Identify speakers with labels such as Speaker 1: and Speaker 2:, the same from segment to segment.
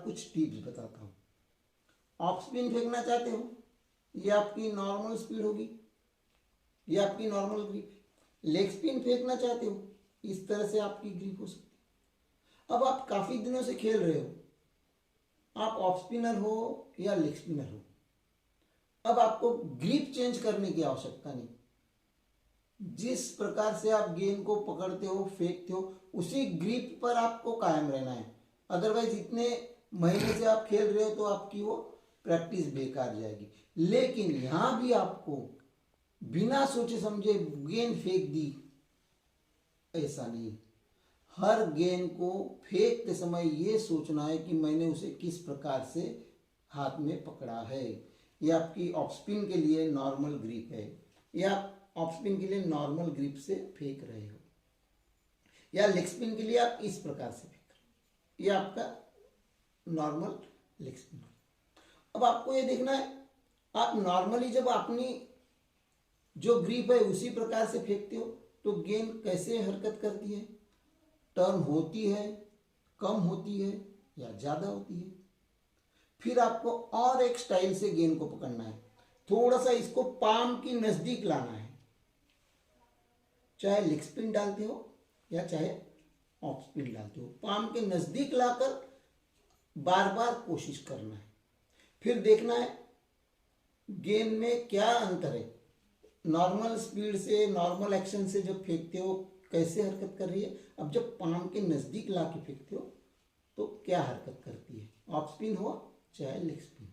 Speaker 1: कुछ टिप्स बताता हूँ। ऑफ स्पिन फेंकना चाहते हो, ये आपकी नॉर्मल स्पीड होगी, ये आपकी नॉर्मल ग्रिप। लेग स्पिन फेंकना चाहते हो, इस तरह से आपकी ग्रिप हो सकती है। अब आप काफ़ी दिनों से खेल रहे हो, आप ऑफ स्पिनर हो या लेग स्पिनर हो, अब आपको ग्रिप चेंज करने की आवश्यकता नहीं। जिस प्रकार से आप गेंद को पकड़ते हो, फेंकते हो, उसी ग्रिप पर आपको कायम रहना है। अदरवाइज इतने महीने से आप खेल रहे हो तो आपकी वो प्रैक्टिस बेकार जाएगी। लेकिन यहां भी आपको बिना सोचे समझे गेंद फेंक दी, ऐसा नहीं। हर गेंद को फेंकते समय ये सोचना है कि मैंने उसे किस प्रकार से हाथ में पकड़ा है। ये आपकी ऑफ स्पिन के लिए नॉर्मल ग्रिप है, या आप ऑफ स्पिन के लिए नॉर्मल ग्रिप से फेंक रहे हो, या लेग स्पिन के लिए आप इस प्रकार से फेंक रहे हो, ये आपका नॉर्मल लेग स्पिन। अब आपको ये देखना है, आप नॉर्मली जब अपनी जो ग्रिप है उसी प्रकार से फेंकते हो तो गेंद कैसे हरकत करती है, टर्न होती है, कम होती है या ज़्यादा होती है। फिर आपको और एक स्टाइल से गेंद को पकड़ना है, थोड़ा सा इसको पाम की नज़दीक लाना है। चाहे लेग स्पिन डालते हो या चाहे ऑफ स्पिन डालते हो, पाम के नज़दीक लाकर बार बार कोशिश करना है। फिर देखना है गेंद में क्या अंतर है, नॉर्मल स्पीड से, नॉर्मल एक्शन से जब फेंकते हो कैसे हरकत कर रही है, अब जब पाम के नज़दीक ला के फेंकते हो तो क्या हरकत करती है, ऑफ स्पिन हो चाहे लेग स्पिन।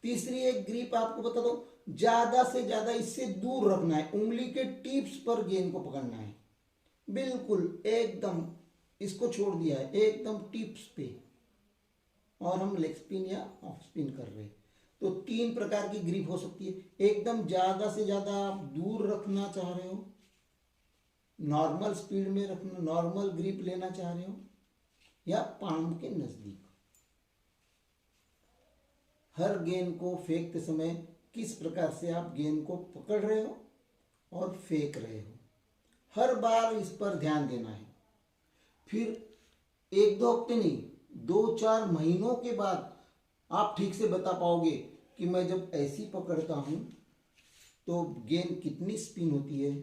Speaker 1: तीसरी एक ग्रिप आपको बता दो, ज़्यादा से ज़्यादा इससे दूर रखना है, उंगली के टिप्स पर गेंद को पकड़ना है, बिल्कुल एकदम इसको छोड़ दिया है, एकदम टिप्स पे, और हम लेग स्पिन या ऑफ स्पिन कर रहे हैं। तो 3 प्रकार की ग्रिप हो सकती है। एकदम ज़्यादा से ज़्यादा आप दूर रखना चाह रहे हो, नॉर्मल स्पीड में रखना, नॉर्मल ग्रिप लेना चाह रहे हो, या पाम के नज़दीक। हर गेंद को फेंकते समय किस प्रकार से आप गेंद को पकड़ रहे हो और फेंक रहे हो, हर बार इस पर ध्यान देना है। फिर 1-2 हफ्ते नहीं, 2-4 महीनों के बाद आप ठीक से बता पाओगे कि मैं जब ऐसी पकड़ता हूँ तो गेंद कितनी स्पिन होती है,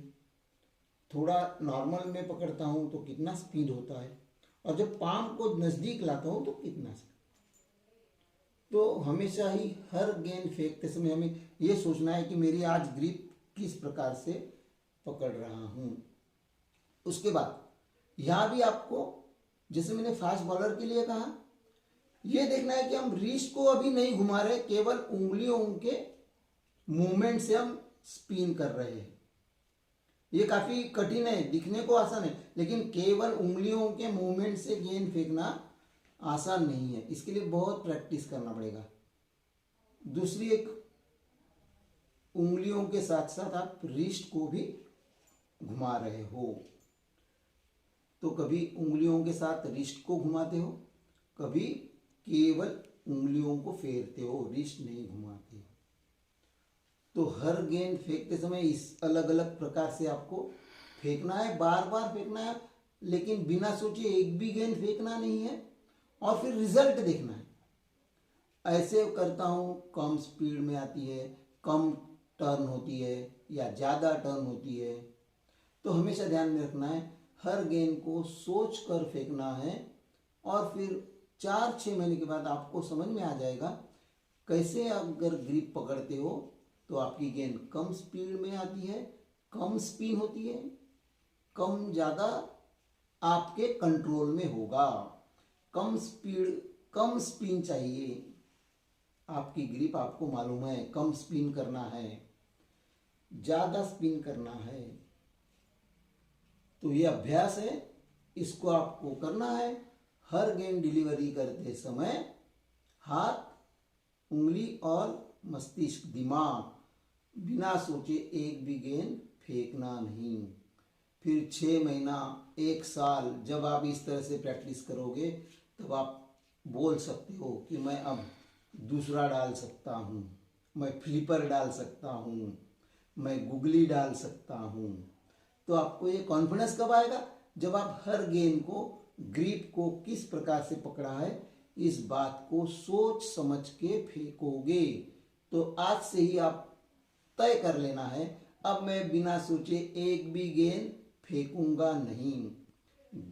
Speaker 1: थोड़ा नॉर्मल में पकड़ता हूँ तो कितना स्पीड होता है, और जब पाम को नज़दीक लाता हूँ तो कितना स्पीड। तो हमेशा ही हर गेंद फेंकते समय हमें ये सोचना है कि मेरी आज ग्रिप किस प्रकार से पकड़ रहा हूँ। उसके बाद यहाँ भी आपको, जैसे मैंने फास्ट बॉलर के लिए कहा, ये देखना है कि हम रिस्ट को अभी नहीं घुमा रहे, केवल उंगलियों के मूवमेंट से हम स्पिन कर रहे हैं। ये काफ़ी कठिन है, दिखने को आसान है, लेकिन केवल उंगलियों के मूवमेंट से गेंद फेंकना आसान नहीं है, इसके लिए बहुत प्रैक्टिस करना पड़ेगा। दूसरी एक, उंगलियों के साथ साथ आप रिस्ट को भी घुमा रहे हो, तो कभी उंगलियों के साथ रिस्ट को घुमाते हो, कभी केवल उंगलियों को फेरते हो, रिस्ट नहीं घुमाते हो। तो हर गेंद फेंकते समय इस अलग अलग प्रकार से आपको फेंकना है, बार बार फेंकना है, लेकिन बिना सोचे एक भी गेंद फेंकना नहीं है, और फिर रिजल्ट देखना है। ऐसे करता हूँ, कम स्पीड में आती है, कम टर्न होती है या ज़्यादा टर्न होती है। तो हमेशा ध्यान में रखना है, हर गेंद को सोच कर फेंकना है, और फिर 4-6 महीने के बाद आपको समझ में आ जाएगा कैसे अगर ग्रिप पकड़ते हो तो आपकी गेंद कम स्पीड में आती है, कम स्पिन होती है, कम ज़्यादा आपके कंट्रोल में होगा। कम स्पीड, कम स्पिन चाहिए, आपकी ग्रिप आपको मालूम है, कम स्पिन करना है, ज़्यादा स्पिन करना है। तो ये अभ्यास है, इसको आपको करना है। हर गेंद डिलीवरी करते समय हाथ, उंगली और मस्तिष्क, दिमाग बिना सोचे एक भी गेंद फेंकना नहीं। फिर 6 महीना, 1 साल जब आप इस तरह से प्रैक्टिस करोगे तब आप बोल सकते हो कि मैं अब दूसरा डाल सकता हूँ, मैं फ्लिपर डाल सकता हूँ, मैं गुगली डाल सकता हूँ। तो आपको ये कॉन्फिडेंस कब आएगा, जब आप हर गेंद को, ग्रिप को किस प्रकार से पकड़ा है इस बात को सोच समझ के फेंकोगे। तो आज से ही आप तय कर लेना है, अब मैं बिना सोचे एक भी गेंद फेंकूंगा नहीं।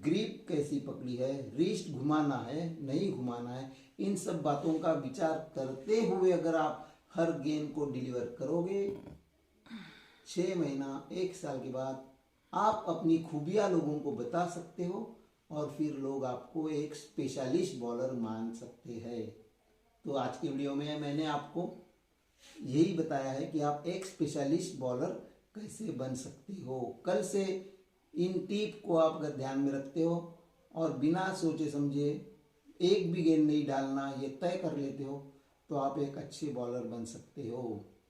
Speaker 1: ग्रिप कैसी पकड़ी है, रिस्ट घुमाना है नहीं घुमाना है, इन सब बातों का विचार करते हुए अगर आप हर गेंद को डिलीवर करोगे, 6 महीना 1 साल के बाद आप अपनी खूबियां लोगों को बता सकते हो और फिर लोग आपको एक स्पेशलिस्ट बॉलर मान सकते हैं। तो आज की वीडियो में मैंने आपको यही बताया है कि आप एक स्पेशलिस्ट बॉलर कैसे बन सकते हो। कल से इन टिप को आप अगर ध्यान में रखते हो और बिना सोचे समझे एक भी गेंद नहीं डालना ये तय कर लेते हो, तो आप एक अच्छे बॉलर बन सकते हो।